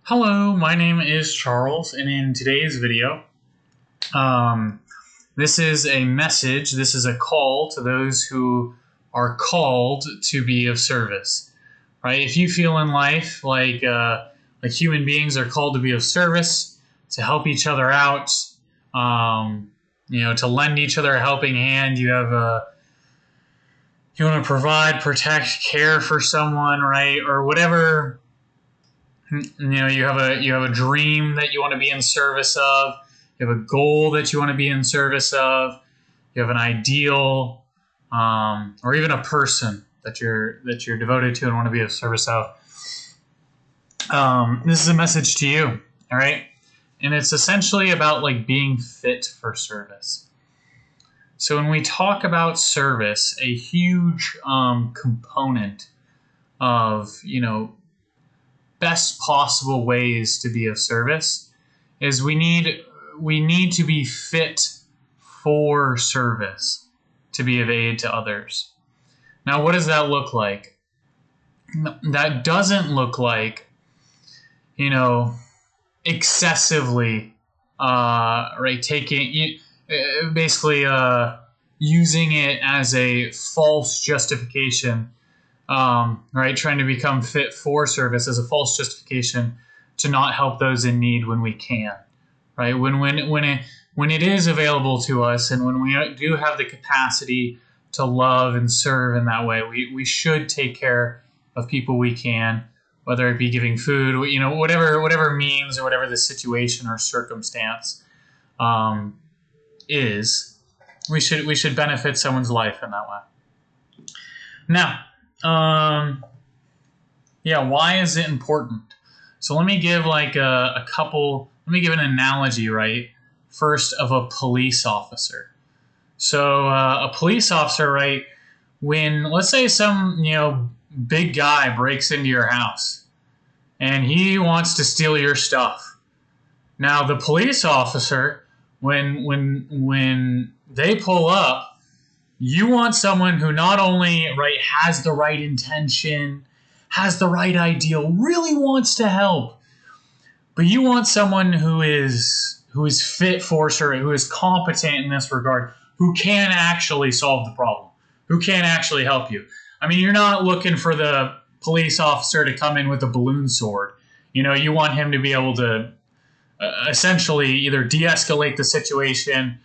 Hello, my name is Charles, and in today's video, this is a message, this is a call to those who are called to be of service, right? If you feel in life like human beings are called to be of service, to help each other out, to lend each other a helping hand, you want to provide, protect, care for someone, right? Or whatever. You have a dream that you want to be in service of. You have a goal that you want to be in service of. You have an ideal, or even a person that you're devoted to and want to be of service of. This is a message to you, all right? And it's essentially about like being fit for service. So when we talk about service, a huge component of best possible ways to be of service is we need to be fit for service to be of aid to others. Now, what does that look like? That doesn't look like, excessively, basically using it as a false justification. Trying to become fit for service as a false justification to not help those in need when we can, right? When it is available to us, and when we do have the capacity to love and serve in that way, we should take care of people we can, whether it be giving food, whatever means or whatever the situation or circumstance is. We should benefit someone's life in that way. Now, why is it important? So let me give let me give an analogy, right? First, of a police officer. So a police officer, right? When, let's say, some, big guy breaks into your house and he wants to steal your stuff. Now, the police officer, when they pull up, you want someone who not only has the right intention, has the right ideal, really wants to help, but you want someone who is fit for service, who is competent in this regard, who can actually solve the problem, who can actually help you. I mean, you're not looking for the police officer to come in with a balloon sword. You want him to be able to essentially either de-escalate the situation,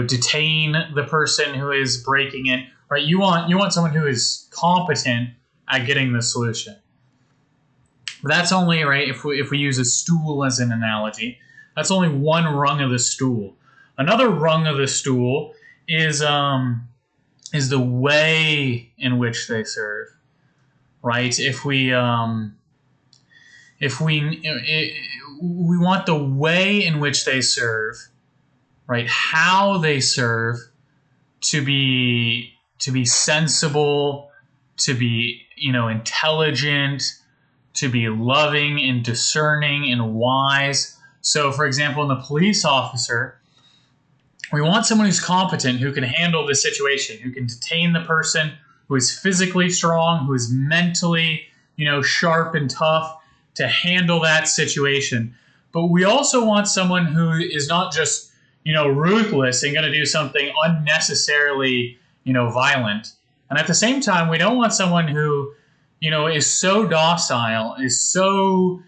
detain the person who is breaking it, right? You want someone who is competent at getting the solution. But that's only, right, if we use a stool as an analogy, that's only one rung of the stool. Another rung of the stool is the way in which they serve, right? We want the way in which they serve, right? How they serve to be sensible, to be, intelligent, to be loving and discerning and wise. So, for example, in the police officer, we want someone who's competent, who can handle the situation, who can detain the person, who is physically strong, who is mentally, sharp and tough to handle that situation. But we also want someone who is not just ruthless and going to do something unnecessarily, violent. And at the same time, we don't want someone who, is so docile, is so,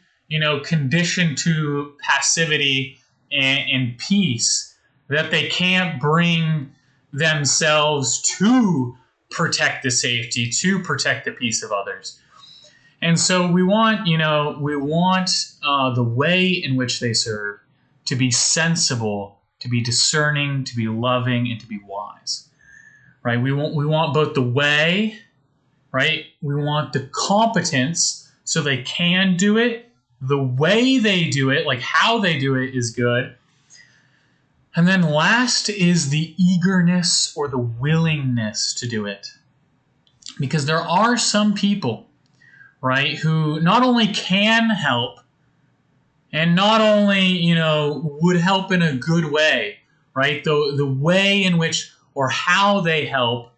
conditioned to passivity and peace that they can't bring themselves to protect the safety, to protect the peace of others. And so we want, the way in which they serve to be sensible, to be discerning, to be loving, and to be wise, right? We want both the way, right? We want the competence so they can do it. The way they do it, like how they do it, is good. And then last is the eagerness or the willingness to do it. Because there are some people, right, who not only can help, and not only, would help in a good way, right? The way in which or how they help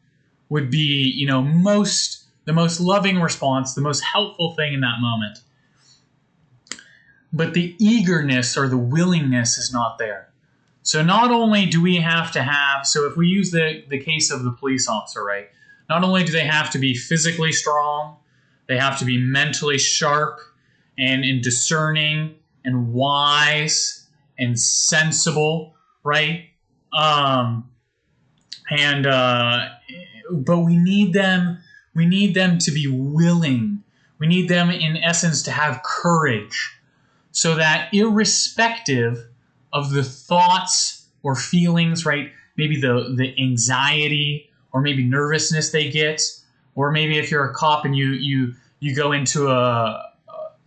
would be, the most loving response, the most helpful thing in that moment. the eagerness or the willingness is not there. So not only do we have to have, so if we use the case of the police officer, right? Not only do they have to be physically strong, they have to be mentally sharp and discerning and wise and sensible, right? But we need them to be willing. We need them, in essence, to have courage, so that irrespective of the thoughts or feelings, right? Maybe the anxiety or maybe nervousness they get, or maybe if you're a cop and you go into a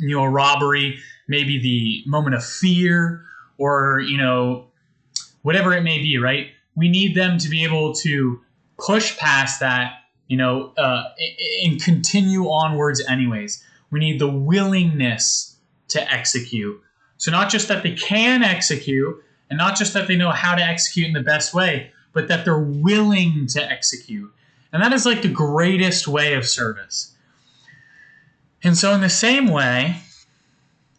robbery, maybe the moment of fear or whatever it may be, right? We need them to be able to push past that, and continue onwards anyways. We need the willingness to execute. So not just that they can execute, and not just that they know how to execute in the best way, but that they're willing to execute. And that is like the greatest way of service. And so in the same way,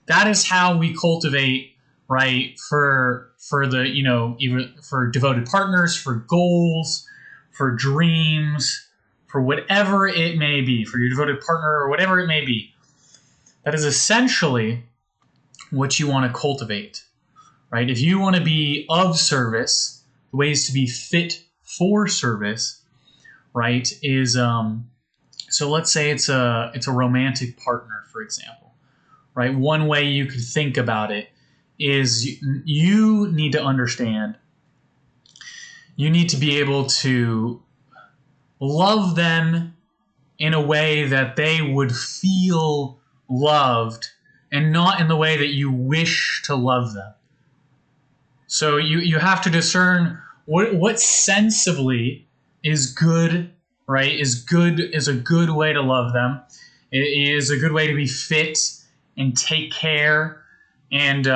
that is how we cultivate, right, for the, even for devoted partners, for goals, for dreams, for whatever it may be, for your devoted partner or whatever it may be. That is essentially what you want to cultivate, right? If you want to be of service, the ways to be fit for service, right, is so let's say it's a romantic partner, for example, right? One way you could think about it is you need to understand, you need to be able to love them in a way that they would feel loved, and not in the way that you wish to love them. So you have to discern what sensibly is good, right? Is a good way to love them. It is a good way to be fit and take care and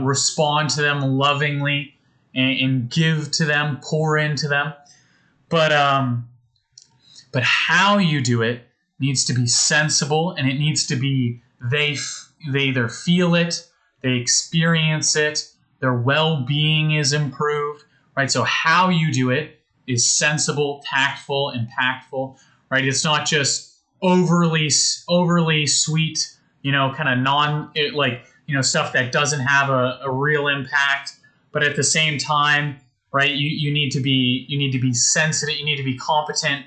respond to them lovingly and give to them, pour into them. But how you do it needs to be sensible, and it needs to be they either feel it, they experience it, their well-being is improved, right? So how you do it is sensible, tactful, impactful, right? It's not just overly sweet, kind of stuff that doesn't have a real impact, but at the same time, right? You need to be sensitive, you need to be competent,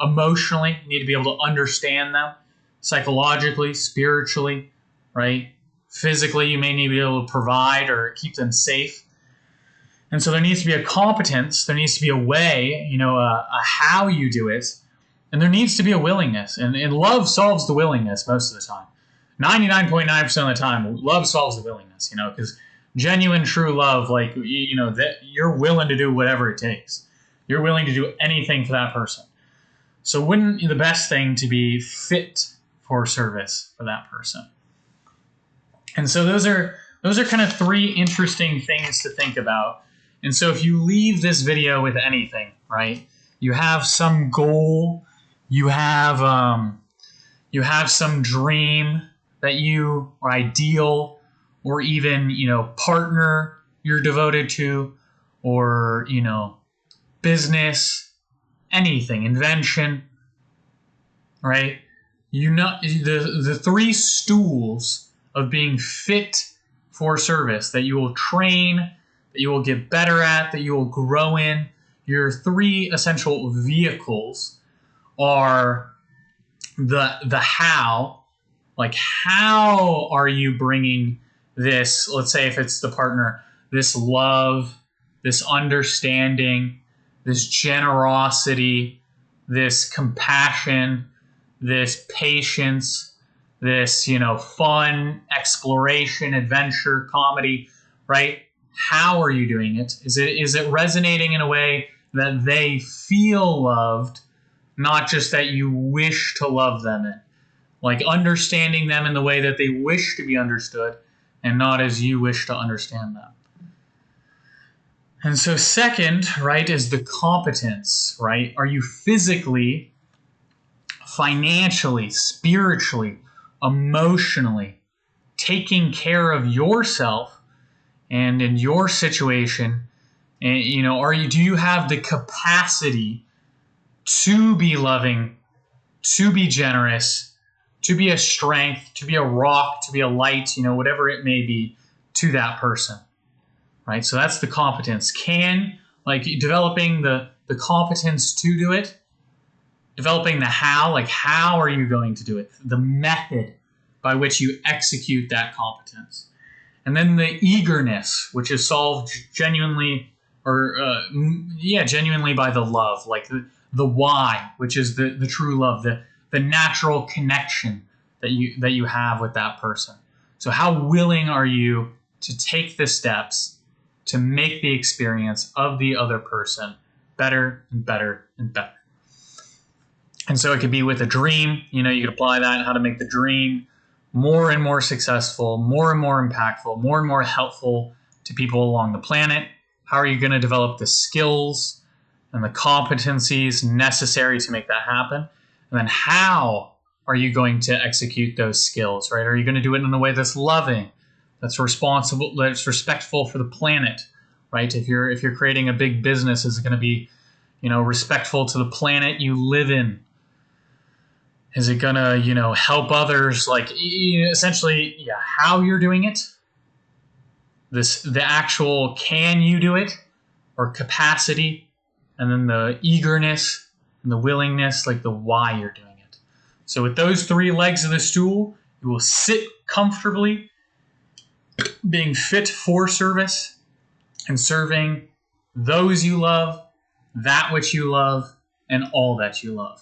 emotionally, you need to be able to understand them psychologically, spiritually, right? Physically, you may need to be able to provide or keep them safe. And so there needs to be a competence, there needs to be a way, a how you do it, and there needs to be a willingness. And love solves the willingness most of the time. 99.9% of the time, love solves the willingness, because genuine, true love, that you're willing to do whatever it takes. You're willing to do anything for that person. So wouldn't the best thing to be fit for service for that person? And so those are kind of three interesting things to think about. And so if you leave this video with anything, right, you have some goal, you have some dream that you, or ideal, or even, partner you're devoted to, or, business, anything, invention, right? The three stools of being fit for service that you will train, that you will get better at, that you will grow in. Your three essential vehicles are the how, like how are you bringing this, let's say if it's the partner, this love, this understanding, this generosity, this compassion, this patience, this, fun, exploration, adventure, comedy, right? How are you doing it? Is it resonating in a way that they feel loved, not just that you wish to love them in? Like understanding them in the way that they wish to be understood and not as you wish to understand them. And so second, right, is the competence, right? Are you physically, financially, spiritually, emotionally taking care of yourself and in your situation, and do you have the capacity to be loving, to be generous, to be a strength, to be a rock, to be a light, whatever it may be, to that person, right? So that's the competence. Developing the competence to do it, developing the how, how are you going to do it? The method by which you execute that competence. And then the eagerness, which is solved genuinely by the love, the why, which is the true love, the natural connection that you have with that person. So how willing are you to take the steps to make the experience of the other person better and better and better? And so it could be with a dream, you could apply that, how to make the dream more and more successful, more and more impactful, more and more helpful to people along the planet. How are you going to develop the skills and the competencies necessary to make that happen? And then how are you going to execute those skills, right? Are you going to do it in a way that's loving, that's responsible, that's respectful for the planet, right? If you're creating a big business, is it going to be, respectful to the planet you live in? Is it going to, help others? Essentially, how you're doing it. The actual can you do it or capacity, and then the eagerness and the willingness, the why you're doing it. So with those 3 legs of the stool, you will sit comfortably, being fit for service and serving those you love, that which you love, and all that you love.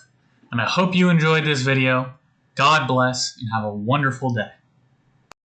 And I hope you enjoyed this video. God bless and have a wonderful day.